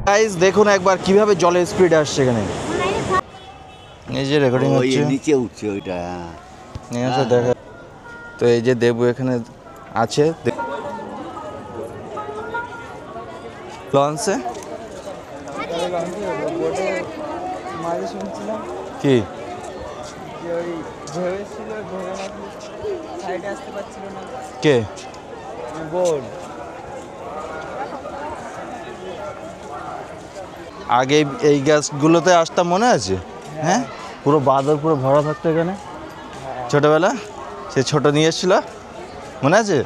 Guys দেখুন একবার কিভাবে জলের স্পিড আসছে এখানে। এই যে রেকর্ডিং হচ্ছে, নিচে উঠছে ওইটা। দেখা। তো এই যে দেবু এখানে আছে লঞ্চে। কি কে আগে এই গ্যাসগুলোতে আসতাম মনে আছে? হ্যাঁ, পুরো বাদর পুরো ভরা থাকতো এখানে ছোটবেলা। সে ছোট নিয়ে এসেছিল, মনে আছে?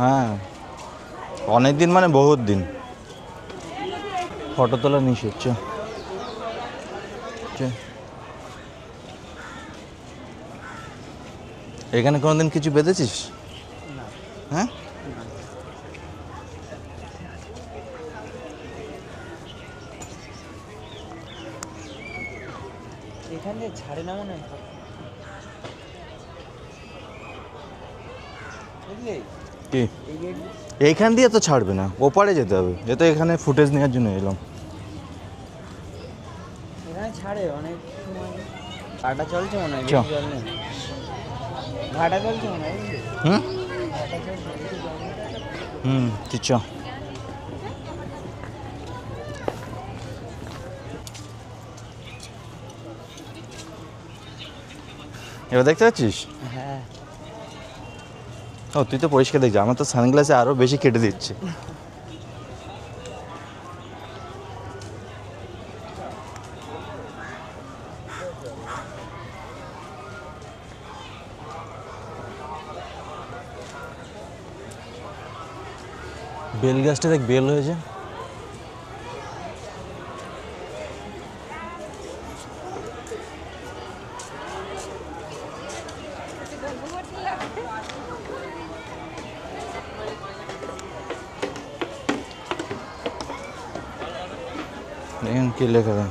হ্যাঁ, অনেক দিন মানে বহুত দিন। ফটো তোলা নিষেধ। এখানে কোনোদিন কিছু বেঁধেছিস? হ্যাঁ, এখানে ছাড়ে না মনে হয়। কি এইখান দিয়ে তো ছাড়বে না, ওপারে যেতে হবে। এ তো এখানে ফুটেজ নেওয়ার জন্য এলাম। এখানে ছাড়ে অনেক সময়। ভাটা চলছে মনে হয়, চ। বেশি জল নেই। ভাটা চলছে মনে হয়। হুম ভাটা চলছে, বেশি জল নেই। তুই চ। এবার দেখতে পাচ্ছিস? হ্যাঁ, ও তুই তো পরিষ্কার দেখছিস, আমার তো সানগ্লাসে আরো বেশি কেটে দিচ্ছে। বেল গাছটা দেখ, বেল হয়েছে। দেখেন কি লেখা আছে।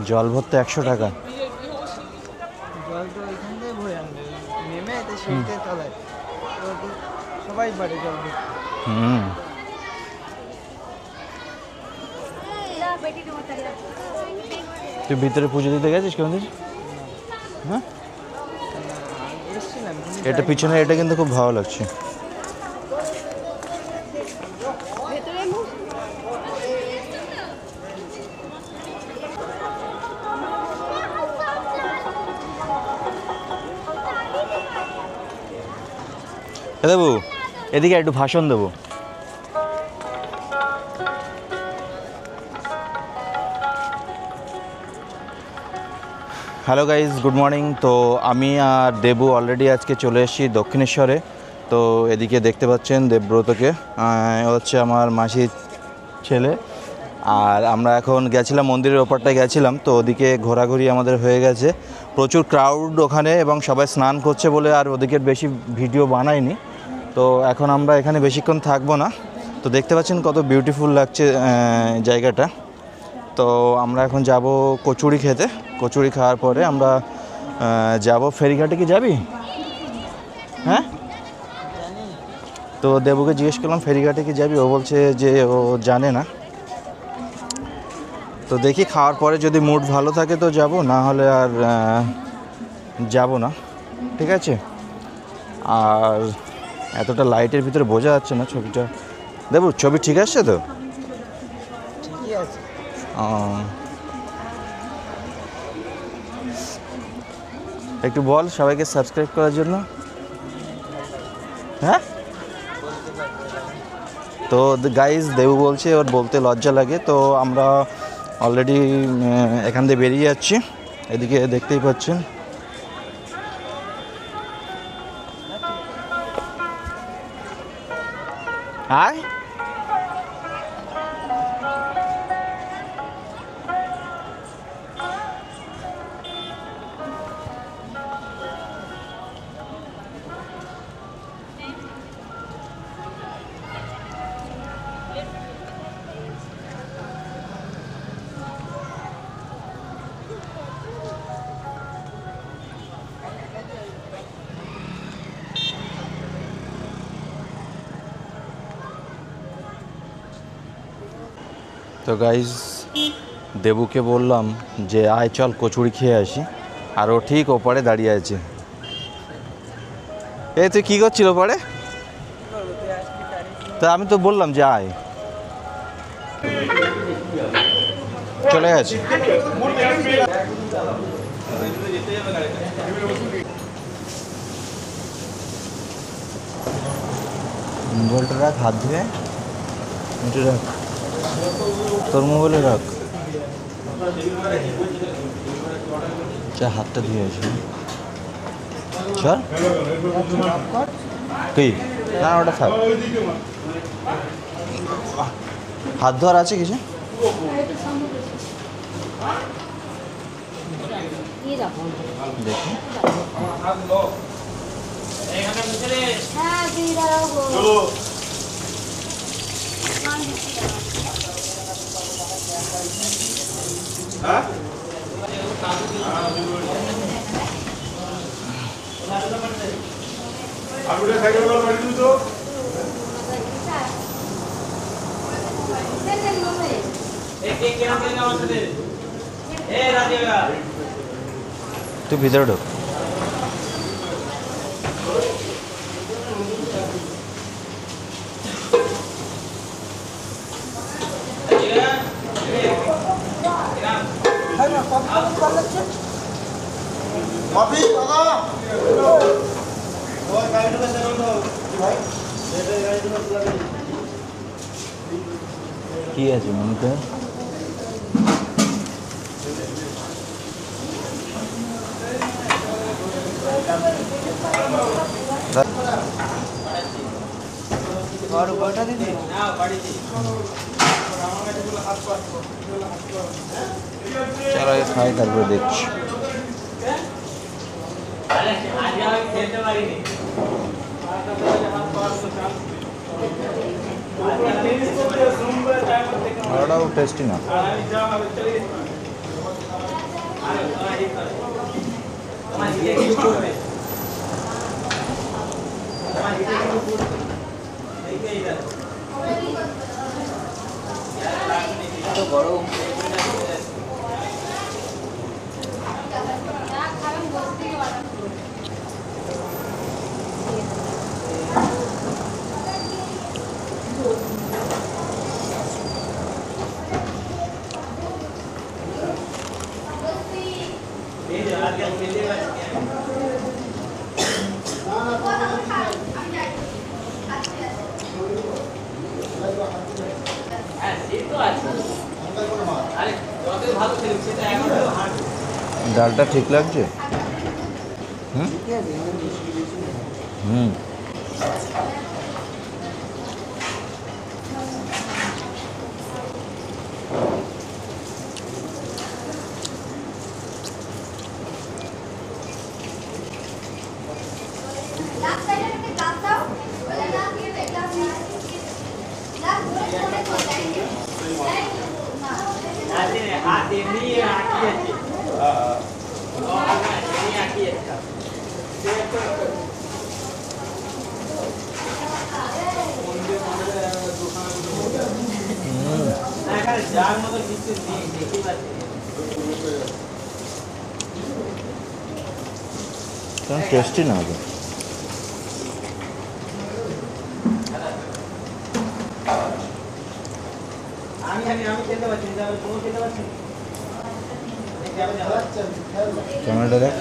জল ভরতে 100 টাকা। জল তো ওইখান থেকে ভরে আনবে, নেমে এতে সিঁড়িতে তলায়। সবাই পারে জল ভরতে। তুই ভিতরে পুজো দিতে গেছিস কোনদিন? হ্যাঁ, এসেছিলাম এটা পিছনে, এটা কিন্তু খুব ভালো লাগছে। দেবু এদিকে একটু ভাষণ দেবো। Hello guys, good morning. তো আমি আর দেবু অলরেডি আজকে চলে এসেছি দক্ষিণেশ্বরে। তো এদিকে দেখতে পাচ্ছেন দেবব্রতকে, হচ্ছে আমার মাসির ছেলে। আর আমরা এখন গেছিলাম মন্দিরের ওপারটায় গেছিলাম, তো ওদিকে ঘোরাঘুরি আমাদের হয়ে গেছে। প্রচুর ক্রাউড ওখানে এবং সবাই স্নান করছে বলে আর ওদিকে বেশি ভিডিও বানাইনি। তো এখন আমরা এখানে বেশিক্ষণ থাকবো না। তো দেখতে পাচ্ছেন কত বিউটিফুল লাগছে জায়গাটা। তো আমরা এখন যাব কচুরি খেতে। কচুরি খাওয়ার পরে আমরা যাব ফেরিঘাটে। কি যাবি? হ্যাঁ, তো দেবুকে জিজ্ঞেস করলাম ফেরিঘাটে কি যাবি, ও বলছে যে ও জানে না। তো দেখি খাওয়ার পরে যদি মুড ভালো থাকে তো যাব, না হলে আর যাব না। ঠিক আছে। আর এতটা লাইটের ভিতরে বোঝা যাচ্ছে না ছবিটা। দেবু ছবি ঠিক আসছে তো? ঠিকই আছে। একটু বল সবাইকে সাবস্ক্রাইব করার জন্য। হ্যাঁ, তো গাইজ দেবু বলছে ওর বলতে লজ্জা লাগে। তো আমরা অলরেডি এখান থেকে বেরিয়ে যাচ্ছি। এদিকে দেখতেই পাচ্ছেন। আয় তো গাইজ দেবুকে বললাম যে আয় চল কচুরি খেয়ে আসি, আর ও ঠিক ওপারে দাঁড়িয়ে আছে। এই তুই কী করছিল ওপারে? তা আমি তো বললাম যে আয়, চলে গেছে। মোবাইলটা রাখ, হাত ধুয়ে এটা রাখ, তোর মোবাইলে রাখ। চা হাতটা ধুয়ে আসি, চল। কি না ওটা থাক, হাত ধোয়ার আছে কিছু? দেখি তুই ভিতরে ঢোক। কি আছে মনিতে? চলো খাই তারপরে দেখছি। ওটাও টেস্টি না। ডালটা ঠিক লাগছে? হুম হুম টেস্টি না হবে। ক্যামেরাটা দেখ।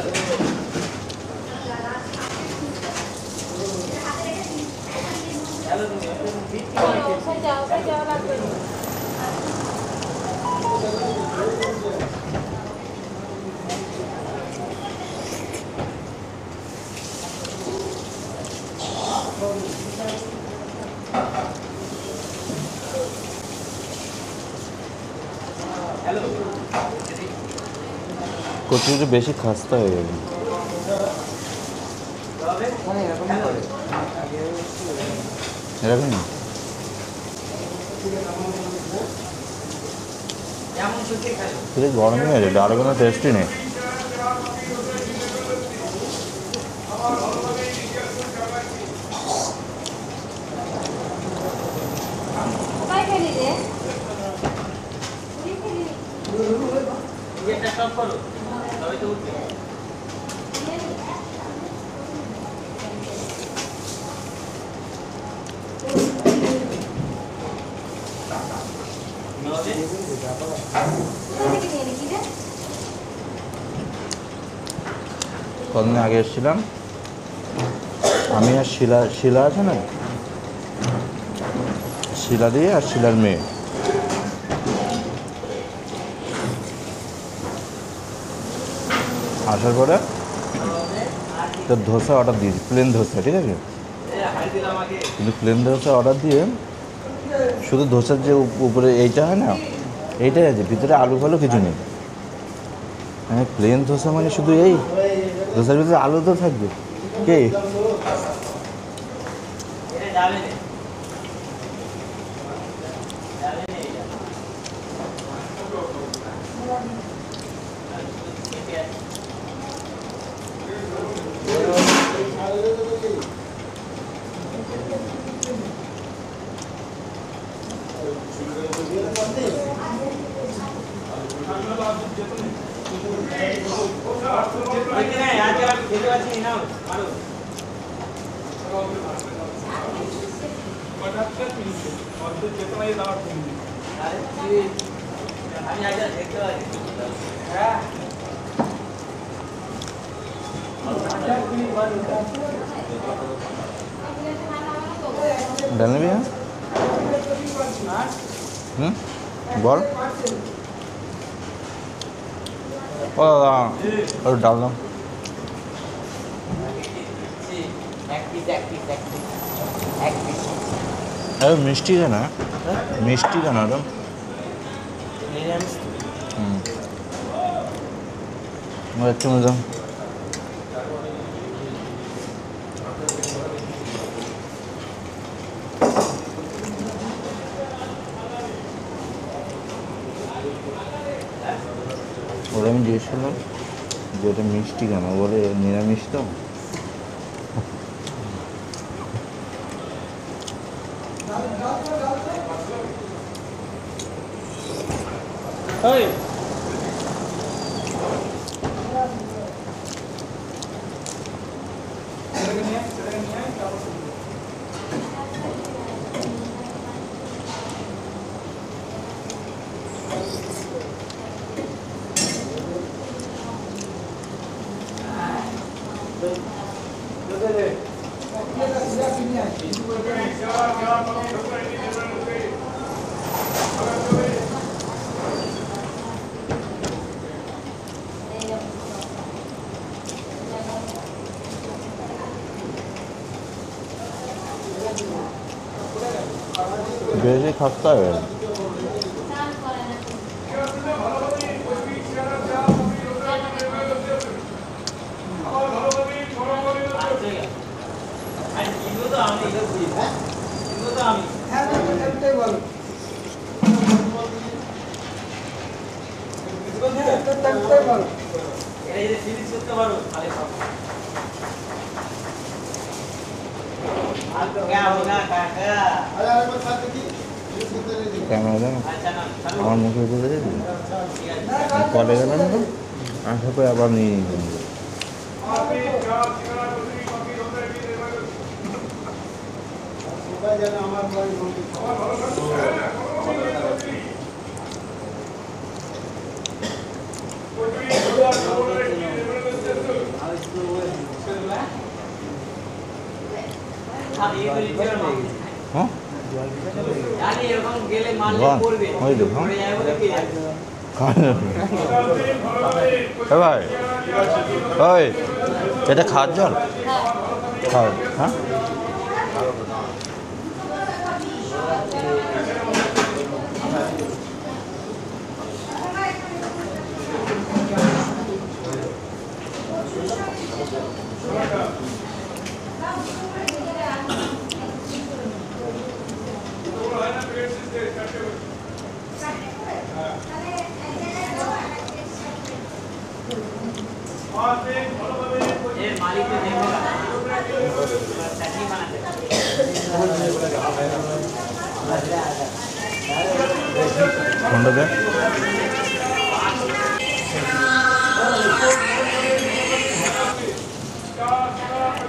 কচুরি বেশি খাস্তা হয়ে যাবে। এরকম না গরমই আছে, ডাল কোনো টেস্টই নেই। কদিন আগে এসেছিলাম আমি আর শিলা, শিলা আছে না, শিলা দিয়ে আর শিলার মেয়ে। আসার পরে তো ধোসা অর্ডার দিয়েছি, প্লেন ধোসা, ঠিক আছে। কিন্তু প্লেন ধোসা অর্ডার দিয়ে শুধু ধোসার যে উপরে এইটা হয় না, এইটাই আছে, ভিতরে আলু ফালু কিছু নেই। হ্যাঁ, প্লেন ধোসা মানে শুধু এই ধোসার ভিতরে আলু তো থাকবে কে? ডাল নিবি? হুম, বল। ও দাদা, ওর ডাল দাও। মিষ্টি কেন? মিষ্টি কেন? একটু মজা। ওরা আমি জিজ্ঞেস করলাম যে ওটা মিষ্টি কেন, বলে নিরামিষ তো। বেশি খাস্তা হয়ে গেল। ক্যামেরা দেন আমার মুখে বলে দিন, কলে গেলাম তো আসার পরে আবার নিয়ে নিলাম। হ্যাঁ, ভাই ওই এটা খাওয়ার জল খাওয়ার। হ্যাঁ, ফোনটা দে।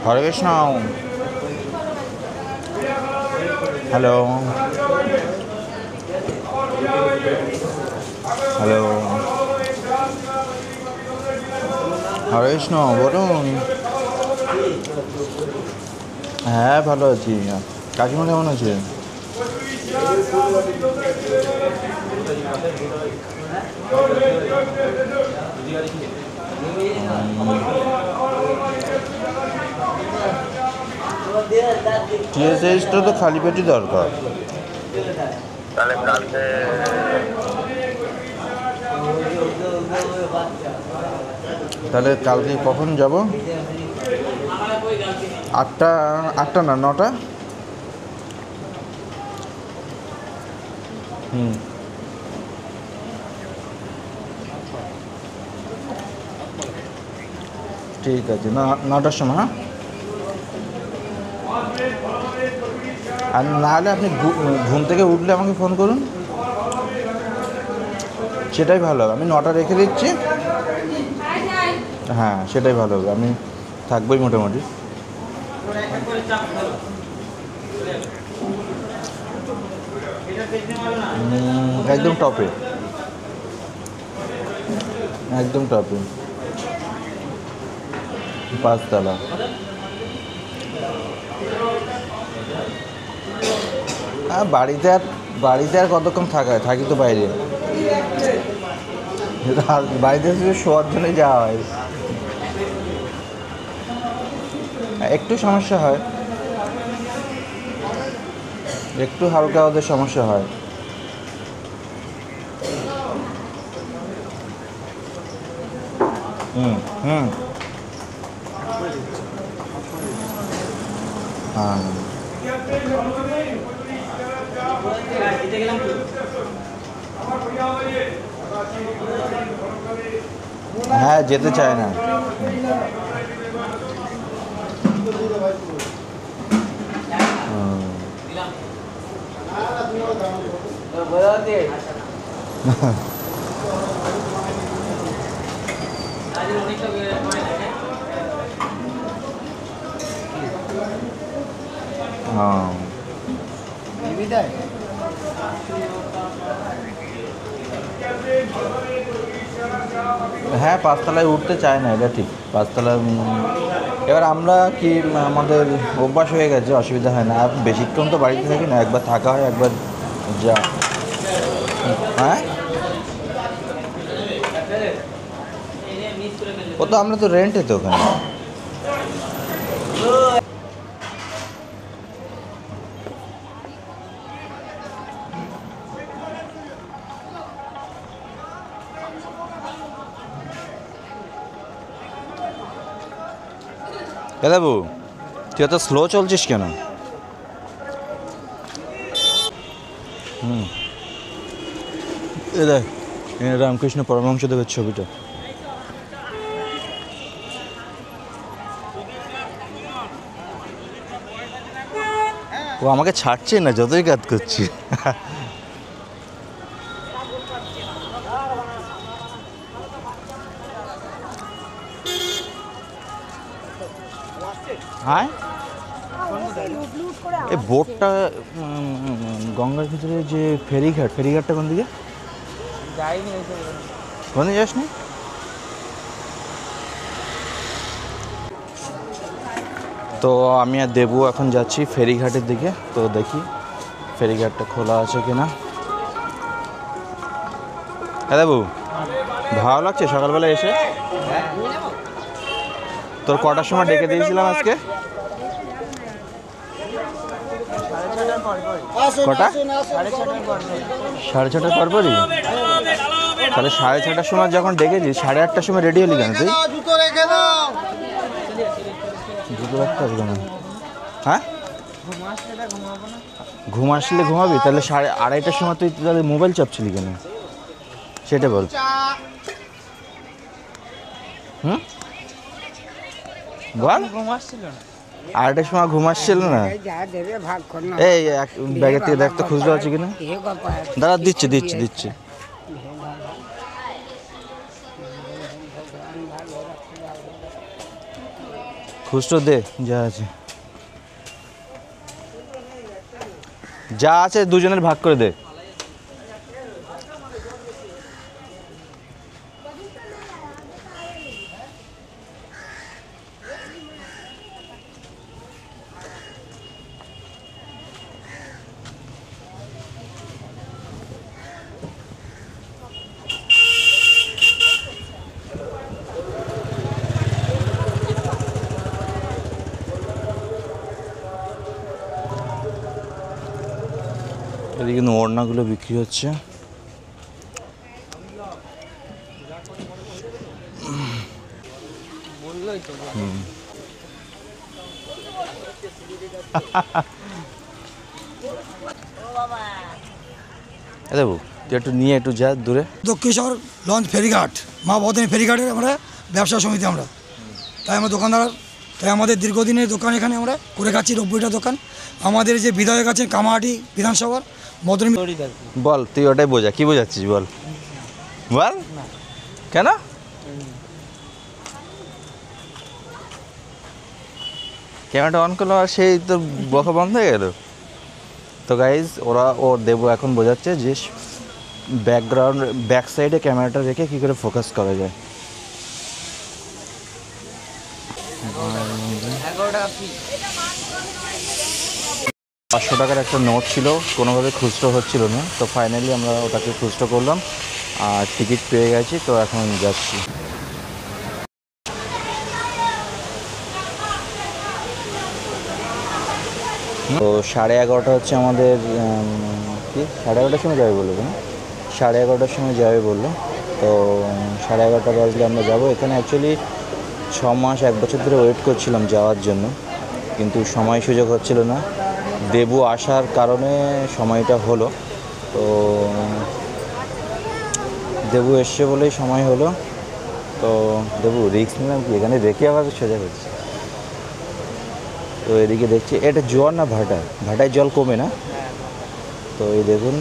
হরে কৃষ্ণ। হ্যালো হ্যালো, হরে কৃষ্ণ, বলুন। হ্যাঁ ভালো আছি। কাকিমা কেমন আছে? টিএসএইচটা তো খালি পেটই দরকার। তাহলে কালকে তাহলে কালকে কখন যাব? 8টা, 8টা না 9টা? হুম, ঠিক আছে। 9টার সময়, হ্যাঁ। আর নাহলে আপনি ঘুম থেকে উঠলে আমাকে ফোন করুন, সেটাই ভালো হবে। আমি 9টা রেখে দিচ্ছি। হ্যাঁ সেটাই ভালো হবে, আমি থাকবোই মোটামুটি। একদম টপে, একদম টপে, 5 তলা। হ্যাঁ, বাড়িতে আর কতক্ষণ থাকি তো বাইরে। বাড়িতে শুধু শোয়ার জন্যই যাওয়া হয়। একটু সমস্যা হয়, একটু হালকা ওদের সমস্যা হয়। হুম হুম, হ্যাঁ হ্যাঁ, যেতে চায় না। হ্যাঁ, হ্যাঁ 5 তলায় উঠতে চায় না, এটা ঠিক। 5 তলা এবার আমরা কি, আমাদের অভ্যাস হয়ে গেছে, অসুবিধা হয় না। আর বেশিক্ষণ তো বাড়িতে থাকি না, একবার থাকা হয়, একবার যা। হ্যাঁ, ও তো আমরা তো রেন্টে তো ওখানে। দাদাবু, তুই এত স্লো চলছিস কেন? হুম, এ দেখ, রামকৃষ্ণ পরমহংসদেবের ছবিটা। ও আমাকে ছাড়ছে না যতই কাজ করছি। হ্যাঁ, এই বোটটা গঙ্গার ভিতরে যে ফেরিঘাটটা কোন দিকে? যাইনি, কোন দিকে যাসনি? তো আমি আর দেবু এখন যাচ্ছি ফেরিঘাটের দিকে। তো দেখি ফেরিঘাটটা খোলা আছে কিনা। হ্যাঁ দেবু, ভালো লাগছে সকালবেলা এসে? তোর কটার সময় ডেকে দিয়েছিলাম আজকে? কটা? 6:30 পরপরই? তাহলে 6:30টার সময় যখন ডেকেছিস, 8:30টার সময় রেডি হলি কেন তুই? জুতো রাখতে হবে কেন? হ্যাঁ, ঘুম আসলে ঘুমাবি, তাহলে 2:30টার সময় তুই তাহলে মোবাইল চাপছিলি কেন সেটা বল। হুম, বল। 2:30টার সময় ঘুম আসছিল না? এই ব্যাগের থেকে দেখ তো খুচরো আছে কিনা। দাঁড়া, দিচ্ছি। খুচরো দে যা আছে দুজনের ভাগ করে দে। এদিকে কিন্তু ওড়নাগুলো বিক্রি হচ্ছে। দেবু তুই একটু নিয়ে একটু যা দূরে। দক্ষিণেশ্বর লঞ্চ ফেরিঘাট, মা ভবতারিণী ফেরিঘাটের আমরা ব্যবসা সমিতি আমরা, তাই আমরা দোকানদার, তাই আমাদের দীর্ঘদিনের দোকান এখানে আমরা করে খাচ্ছি। 90টা দোকান। আমাদের যে বিধায়ক আছেন কামাহাটি বিধানসভার মদন। বল তুই ওটাই বোঝা, কি বোঝাচ্ছিস বল বল। কেন ক্যামেরাটা অন করলো আর সেই তো বকা বন্ধ হয়ে গেল। তো গাইজ ও দেবু এখন বোঝাচ্ছে যে ব্যাকগ্রাউন্ড ব্যাক সাইডে ক্যামেরাটা রেখে কী করে ফোকাস করা যায়। 500 টাকার একটা নোট ছিল, কোনোভাবে খুচরো হচ্ছিল না, তো ফাইনালি আমরা ওটাকে খুচরো করলাম আর টিকিট পেয়ে গেছি। তো এখন যাচ্ছি। তো 11:30 হচ্ছে আমাদের, কি 11:30টার সময় যাবে বললো না, 11:30টার সময় যাবে বললো। তো 11:30 বাজলে আমরা যাবো। এখানে অ্যাকচুয়ালি 6 মাস 1 বছর ধরে ওয়েট করছিলাম যাওয়ার জন্য, কিন্তু সময় সুযোগ হচ্ছিল না। দেবু আসার কারণে সময়টা হলো। তো দেবু এসছে বলেই সময় হলো। তো দেবু রিস্ক নিলাম কি, এখানে রেখে আবার সোজা হচ্ছে। তো এদিকে দেখছি এটা জল না ভাটায়, ভাটায় জল কমে না। তো এই দেখুন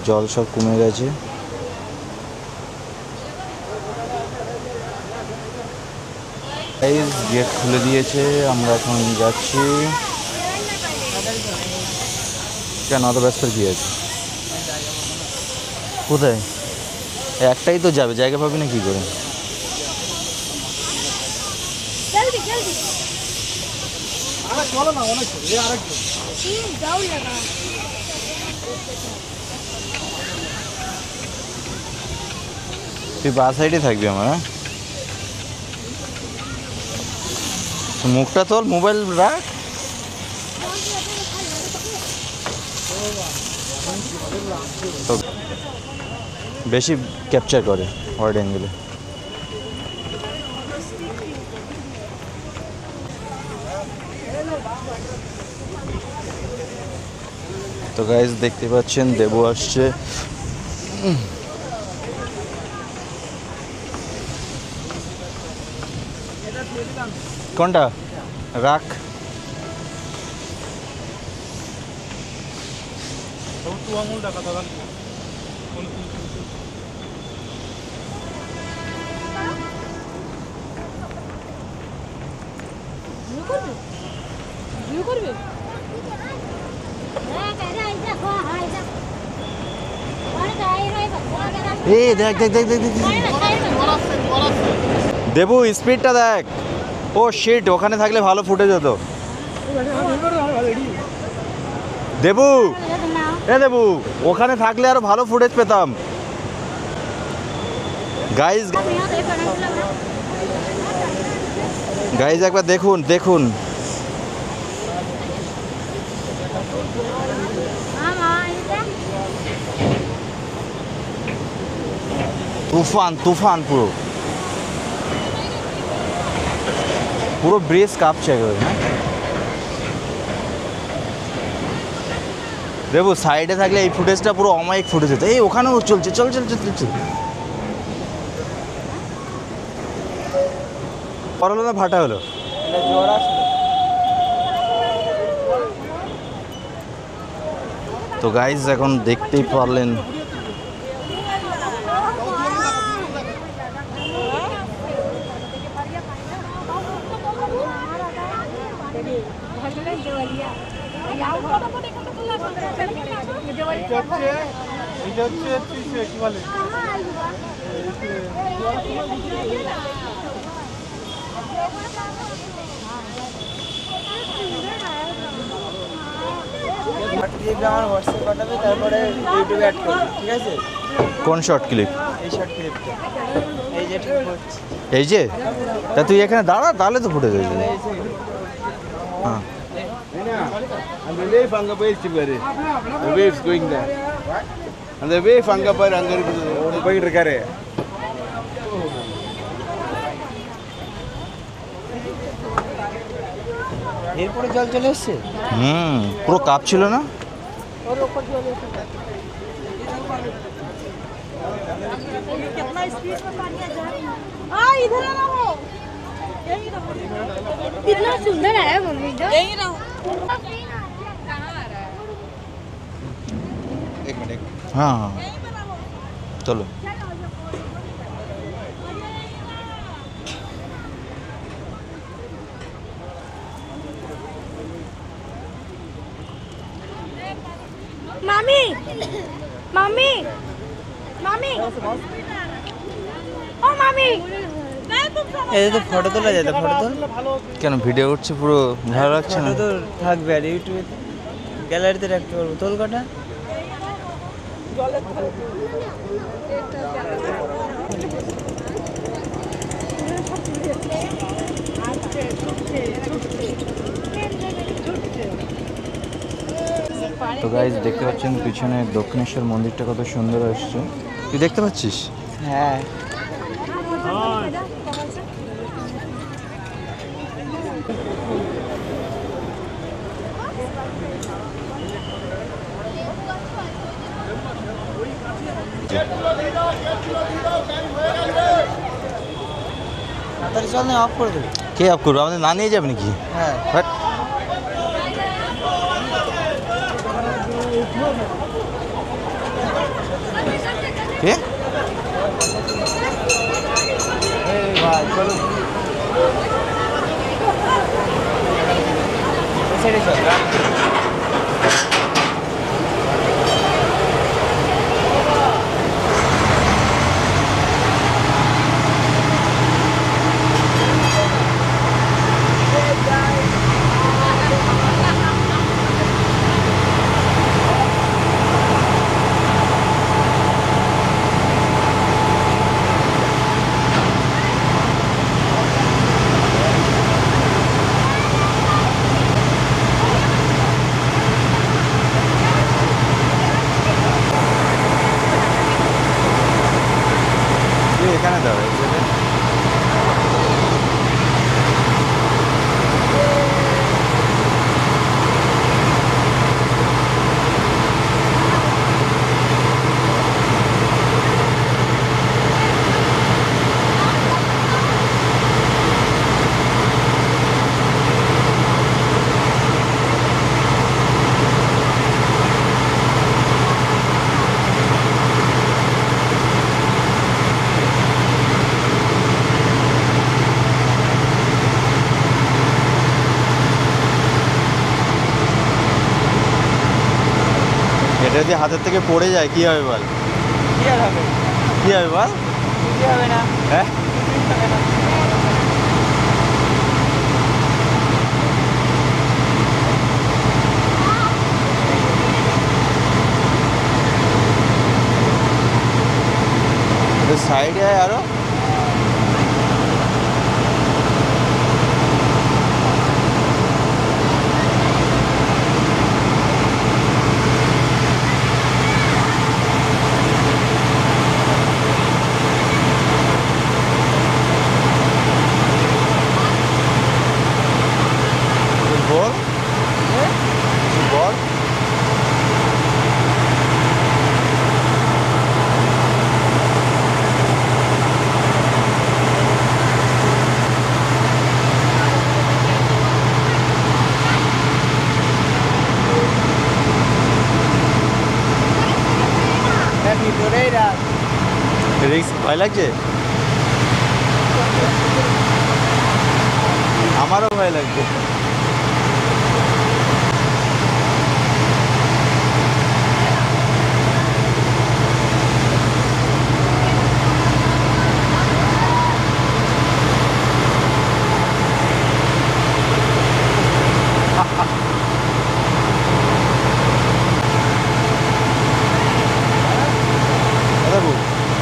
জল সব কমে গেছে। গেট খুলে দিয়েছে, আমরা এখন যাচ্ছি। কেন অত ব্যস্ত কি আছে? কোথায়? একটাই তো যাবে, জায়গা পাবি না কি করে? তুই বাস সাইডে থাকবি আমার। হ্যাঁ মুখটা তোল, মোবাইল রাখ। তো বেশি ক্যাপচার করে ওয়াইড অ্যাঙ্গেলে। তো গাইজ দেখতে পাচ্ছেন দেবু আসছে। কোনটা রাখ? এই দেখ দেখ দেখ দেখ দেখ দেবু স্পিডটা দেখ। ও শিট, ওখানে থাকলে ভালো ফুটেজ হতো। দেবু দেবু ওখানে থাকলে আরো ভালো ফুটেজ পেতাম। গাইজ গাইজ একবার দেখুন দেখুন। তুফান তুফান, পুরো পুরো ব্রিজ কাঁপছে একেবারে। হ্যাঁ দেবু সাইডে থাকলে এই ফুটেজটা পুরো অমায়িক ফুটেজ হতো। এই ওখানেও চলছে, চল চল চল চল। হলো না ভাটা হলো? তো গাইজ এখন দেখতেই পারলেন আমার হোয়াটসঅ্যাপ পাঠাবে, তারপরে ইউটিউবে অ্যাড করবে, ঠিক আছে? কোন শর্ট ক্লিপ? এই শর্ট ক্লিপটা, এই যে ঠিক করছি। এই যে, তা তুই এখানে দাঁড়া, তাহলে তো ফুটে যাবে। হ্যাঁ, And the wave hung up is very. The waves going there. And the wave hung up and going to carry. এরপরে জল চলে এসছে। পুরো কাপ ছিল না? कितना स्पीड में पानी आ जा रहा है। हाँ इधर आ रहो, यही रहो। कितना सुंदर है मम्मी जो। यही रहो। कहाँ आ रहा है? एक मिनट। हाँ हाँ चलो। मामी मामी मामी ओ मामी এই তো ফটো তোলা যায়, ফটো তোল। কেন ভিডিও উঠছে পুরো ভালো লাগছে না? ফটো তো থাকবে আর ইউটিউবে গ্যালারিতে রাখতে পারবো। তোল কটা। তো গাইজ দেখতে পাচ্ছেন পিছনে দক্ষিণেশ্বর মন্দিরটা কত সুন্দর আসছে। তুই দেখতে পাচ্ছিস? হ্যাঁ, তাড়াতাড়ি চল না, অফ করে দেবে। কে অফ করবো? আমাদের না নিয়ে যাবে নাকি? হ্যাঁ, বাট কে? ভাই চলো ছেড়ে চল। এখানে দাঁড়ায় এটা যদি হাতের থেকে পড়ে যায় কি হবে বল? কি আর হবে? কি হবে বল? কি হবে না? হ্যাঁ, সাইডে আরো বল বল। ভিতরেই রাখ। রিস্ক ভয় লাগছে? আমারও ভয় লাগছে।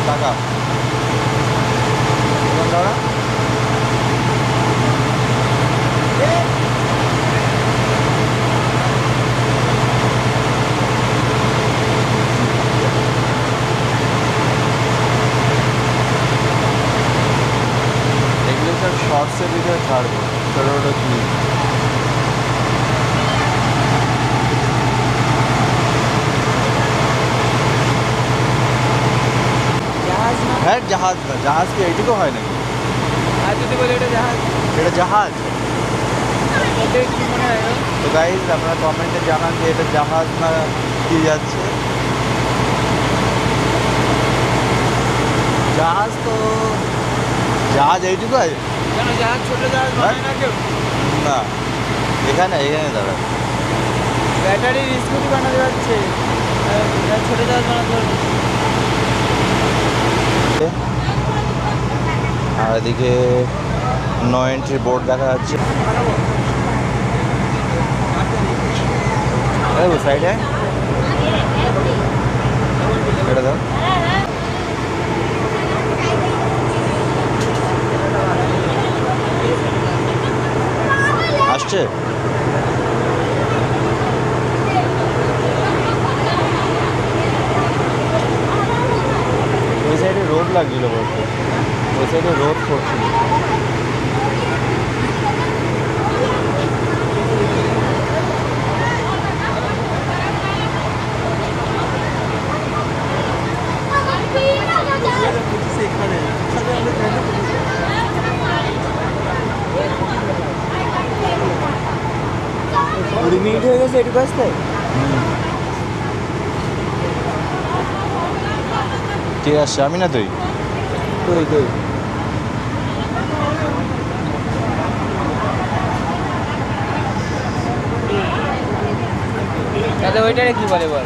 টাকা দাদা এগুলো সব শর্টসের ভিতরে ছাড়বো ছোটো ছোটো ক্লিপ জাহাজ না হ্যাঁ জাহাজ না জাহাজ কি এইটুকু হয় নাকি আর যদি বলে এটা জাহাজ এটা জাহাজ এটা কি মনে হয় গো? তো গাইজ আপনারা কমেন্টে জানান যে এটা জাহাজ না কি যাচ্ছে জাহাজ তো জাহাজ এইটুকু আছে কেন জাহাজ ছোট জাহাজ বানায় না কেউ না এখানে এখানে দাঁড়া ব্যাটারির স্কুটি বানাতে যাচ্ছে ছোট জাহাজ বানাতে পারবে আর এদিকে নো এন্ট্রি বোর্ড দেখা যাচ্ছে সাইডে এটা দাও আসছে ওই সাইডে রোদ লাগছিল বলতে ওই সাইডে রোদ পড়ছিল মিনিট হয়ে গেছে এটুকু আসতে ঠিক আছে আমি না তুই তুই তুই তাহলে ওইটারে কি বলে বল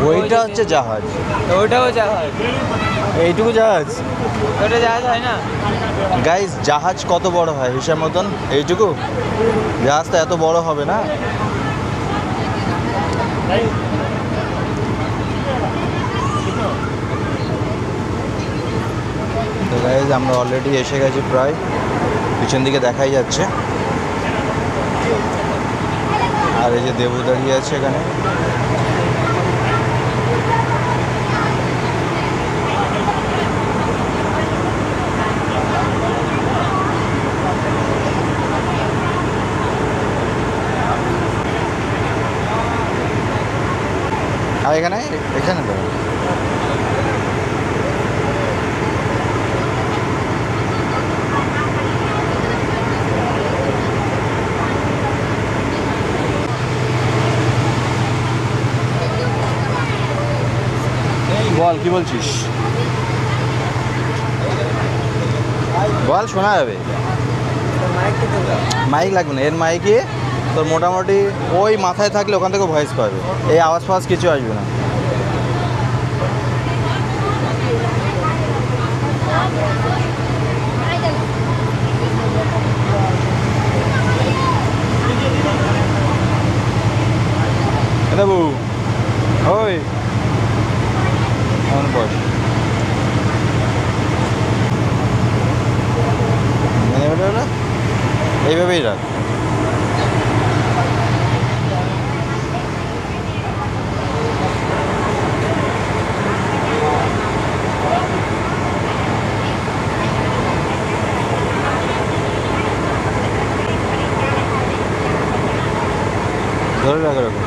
ওইটা হচ্ছে জাহাজ তো ওইটাও জাহাজ এইটুকু জাহাজ ওটা জাহাজ হয় না গাইস জাহাজ কত বড় হয় হিসাব মতন এইটুকু জাহাজ তো এত বড় হবে না তো গাইস আমরা অলরেডি এসে গেছি প্রায় পিছন দিকে দেখাই যাচ্ছে আর এই যে দেবু দাঁড়িয়ে আছে এখানে আর এখানে এখানে তো বল কি বলছিস বল শোনা যাবে মাইক লাগবে না এর মাইকে তোর মোটামুটি ওই মাথায় থাকলে ওখান থেকে ভয়েস পাবে এই আওয়াজ ফাওয়াজ কিছু আসবে না দেবু ওই এমন বস এইভাবেই রাখ ধরে রাখ এরকম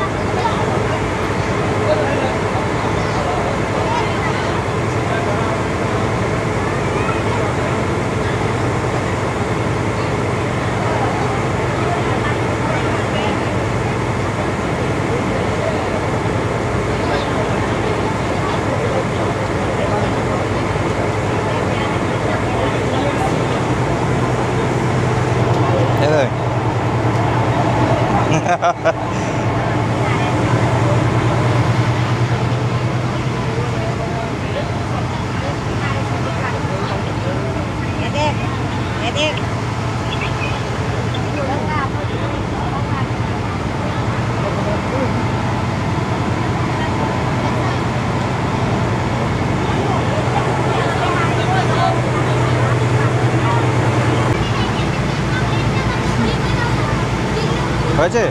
হয়েছে?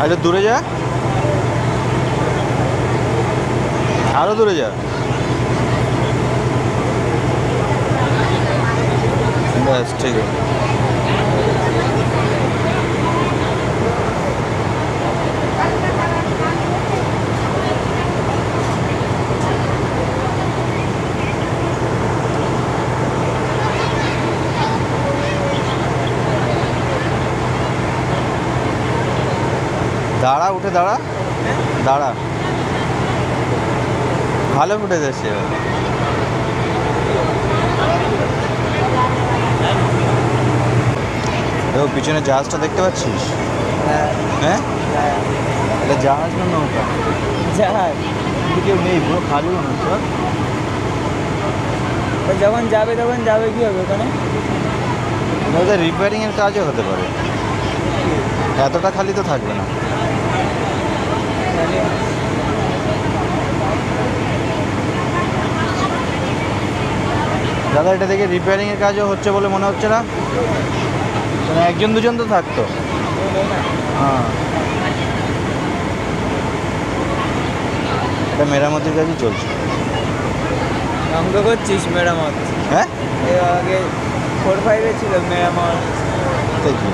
আচ্ছা দূরে যা, আরো দূরে যা। ব্যাস ঠিক আছে। দাঁড়া, উঠে দাঁড়া, দাঁড়া। ভালো ফুটে যাচ্ছে। দেখো পিছনে জাহাজটা দেখতে পাচ্ছিস? হ্যাঁ, এটা জাহাজ না নৌকা? জাহাজ। কেউ নেই, পুরো খালি মনে হচ্ছে। যখন যাবে তখন যাবে, কি হবে ওখানে? ওদের রিপেয়ারিংয়ের কাজও হতে পারে, এতটা খালি তো থাকবে না। দাদা এটা দেখে রিপেয়ারিংয়ের কাজও হচ্ছে বলে মনে হচ্ছে না, মানে একজন দুজন তো থাকতো। হ্যাঁ, এটা মেরামতির কাজই চলছে। অঙ্ক করছিস মেরামত? হ্যাঁ, এর আগে 4-5 ছিল মেরামত। তাই কি?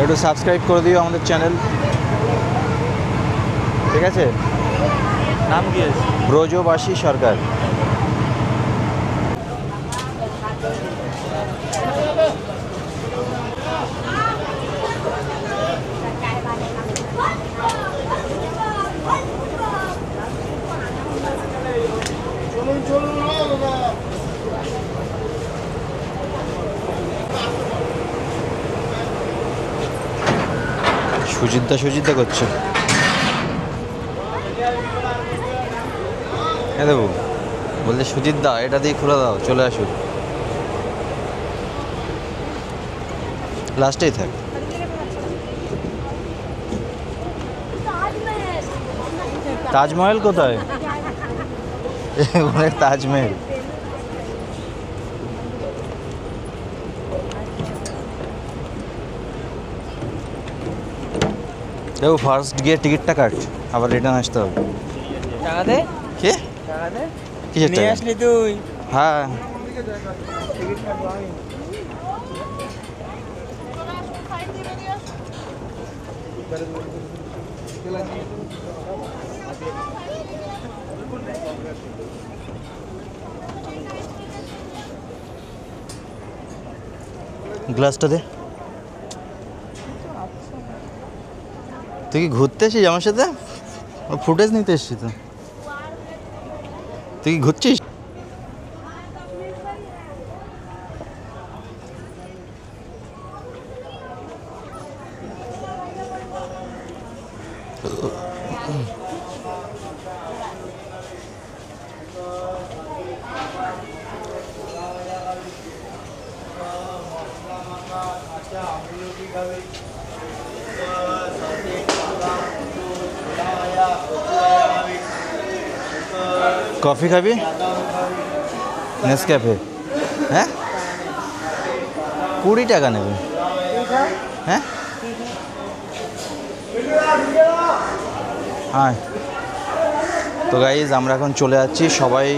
একটু সাবস্ক্রাইব করে দিও আমাদের চ্যানেল, ঠিক আছে? নাম কি আছে? ব্রজবাসী সরকার। সুজিতদা করছে। হ্যাঁ দেবো, বলছে সুজিতদা এটা দিয়ে খুলে দাও, চলে আসুক, লাস্টেই থাক। তাজমহল কোথায়? তাজমহল। দেখো ফার্স্ট গিয়ে টিকিটটা কাট, আবার রিটার্ন আসতে হবে। টাকা দে। কে? টাকা দে। কিসের নিয়ে টাকা? আসলি তুই? হ্যাঁ, টিকিট কাটবো আমি। গ্লাসটা দে। তুই কি ঘুরতে এসেছিস আমার সাথে? ফুটেজ নিতে এসেছিস তো? তুই কি ঘুরছিস? কফি খাবি? নেসক্যাফে? হ্যাঁ, 20 টাকা নেবে। হ্যাঁ, হ্যাঁ। তো গাইজ আমরা এখন চলে যাচ্ছি, সবাই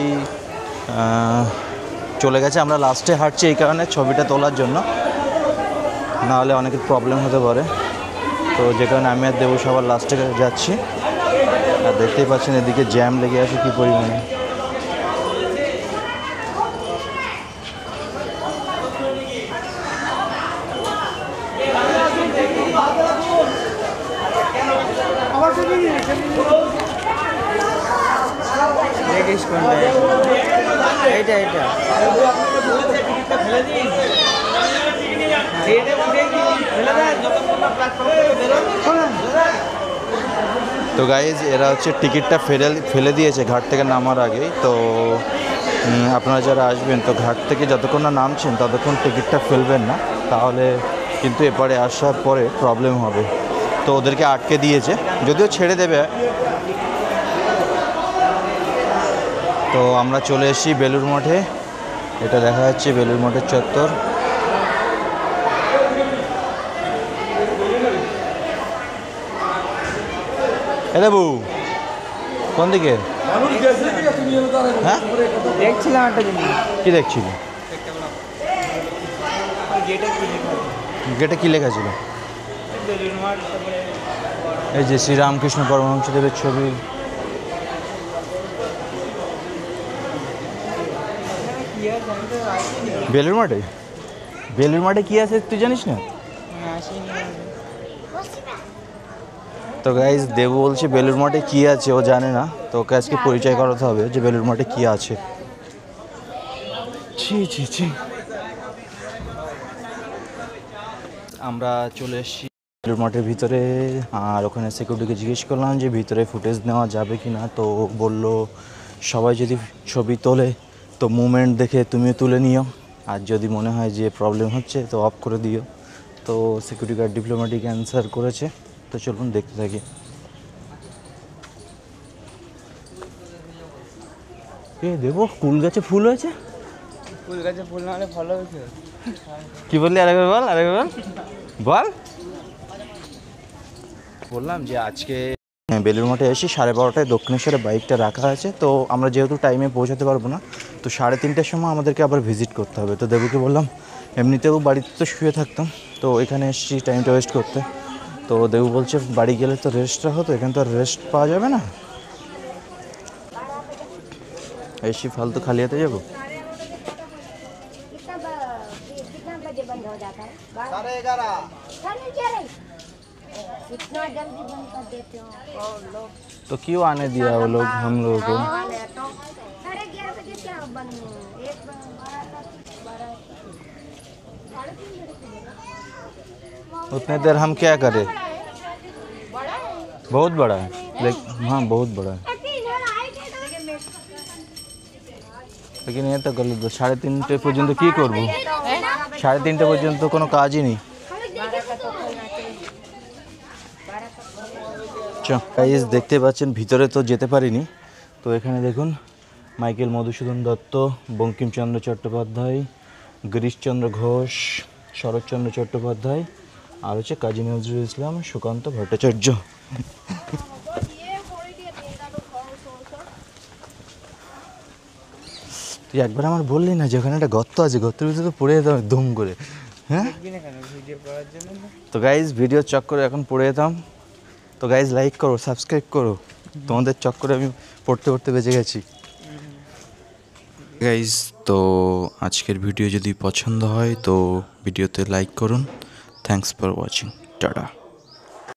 চলে গেছে। আমরা লাস্টে হাঁটছি এই কারণে ছবিটা তোলার জন্য, নাহলে অনেকের প্রবলেম হতে পারে। তো যে কারণে আমি আর দেবু সবার লাস্টে যাচ্ছি। আর দেখতেই পাচ্ছেন এদিকে জ্যাম লেগে আছে কী পরিমাণে। দেখিস কোনটা? এইটা এইটা তো গাইজ এরা হচ্ছে টিকিটটা ফেলে দিয়েছে ঘাট থেকে নামার আগেই। তো আপনারা যারা আসবেন তো ঘাট থেকে যতক্ষণ না নামছেন ততক্ষণ টিকিটটা ফেলবেন না, তাহলে কিন্তু এপারে আসার পরে প্রবলেম হবে। তো ওদেরকে আটকে দিয়েছে, যদিও ছেড়ে দেবে। তো আমরা চলে এসেছি বেলুড় মঠে। এটা দেখা যাচ্ছে বেলুড় মঠের চত্বর। এ দেবু কোন দিকে? হ্যাঁ দেখছিলাম একটা জিনিস। কি দেখছিলি? গেটে কি লেখা ছিল? এই যে শ্রীরামকৃষ্ণ পরমহংসদেবের ছবি। বেলুড় মাঠে? বেলুড় মাঠে কি আছে তুই জানিস না? তো গাইজ দেবু বলছে বেলুড় মাঠে কী আছে ও জানে না, তো ওকে আজকে পরিচয় করাতে হবে যে বেলুড় মাঠে কী আছে। ছি ছি ছি। আমরা চলে এসেছি বেলুড় মাঠের ভিতরে, আর ওখানে সিকিউরিটিকে জিজ্ঞেস করলাম যে ভিতরে ফুটেজ নেওয়া যাবে কি না। তো বলল সবাই যদি ছবি তোলে তো মুভমেন্ট দেখে তুমিও তুলে নিও, আর যদি মনে হয় যে প্রবলেম হচ্ছে তো অফ করে দিও। তো সিকিউরিটি গার্ড ডিপ্লোম্যাটিক অ্যান্সার করেছে। তো চলুন দেখতে থাকি। এ দেখো ফুল গাছে ফুল হয়েছে। ফুল গাছে ফুল না হলে ভালো হয়েছে। কি বললি? আরেকবার বল, আরেকবার বল। বললাম যে আজকে বেলুড় মঠে এসে 12:30টায় দক্ষিণেশ্বরে বাইকটা রাখা আছে। তো আমরা যেহেতু টাইমে পৌঁছাতে পারবো না, তো 3:30টার সময় আমাদেরকে আবার ভিজিট করতে হবে। তো দেবুকে বললাম এমনিতেও বাড়িতে তো শুয়ে থাকতাম, তো এখানে এসেছি টাইমটা ওয়েস্ট করতে। তো দেবু বলছে বাড়ি গেলে তো রেস্টটা হতো, এখানে তো রেস্ট পাওয়া যাবে না, এসি ফালতু খালি হাতে যাবো। कितना बजे बंद हो जाता है? 11:30। 11:30। इतना जल्दी बंद कर देते हो और लोग। तो क्यों आने दिया वो लोग हम लोगों को? 11:30 बजे क्या बंद? 1 उतने देर हम क्या करें? बहुत बड़ा है, लेकिन हाँ बहुत बड़ा है, लेकिन ये तो गलत। 3:30 পর্যন্ত কি করব? 3:30 পর্যন্ত কোনো কাজই নেই। গাইস দেখতে পাচ্ছেন ভিতরে তো যেতে পারিনি। তো এখানে দেখুন মাইকেল মধুসূদন দত্ত, বঙ্কিমচন্দ্র চট্টোপাধ্যায়, গিরিশচন্দ্র ঘোষ, শরৎচন্দ্র চট্টোপাধ্যায়, আর হচ্ছে কাজী নজরুল ইসলাম, সুকান্ত ভট্টাচার্য। তুই একবার আমার বললি না যে ওখানে একটা গর্ত আছে, গর্তের ভিতরে তো পড়ে যেতাম ধুম করে। হ্যাঁ ভিডিও করার জন্য। তো গাইজ ভিডিও চক্করে এখন পড়ে যেতাম। তো গাইজ লাইক করো, সাবস্ক্রাইব করো, তোমাদের চক্করে আমি পড়তে পড়তে বেঁচে গেছি। গাইজ তো আজকের ভিডিও যদি পছন্দ হয় তো ভিডিওতে লাইক করুন। Thanks for watching, tata.